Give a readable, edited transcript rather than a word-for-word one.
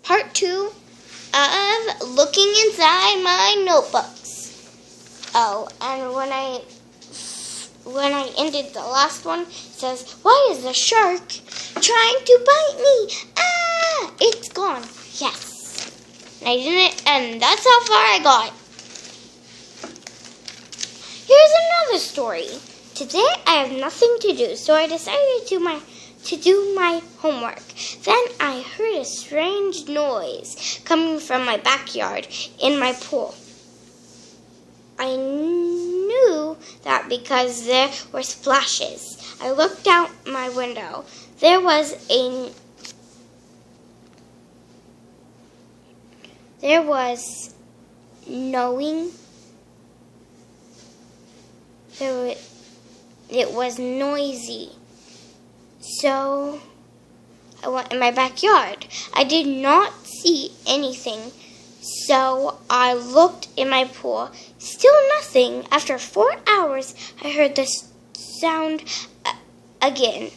Part 2 of looking inside my notebooks. Oh, and when I ended the last one, it says, "Why is the shark trying to bite me? Ah, it's gone." Yes. And I didn't, and that's how far I got. Here's another story. Today I have nothing to do, so I decided to do my homework. Then I heard a strange noise coming from my backyard in my pool. I knew that because there were splashes. I looked out my window. There was it was noisy. So I went in my backyard. I did not see anything. So I looked in my pool. Still nothing. After 4 hours, I heard the sound again.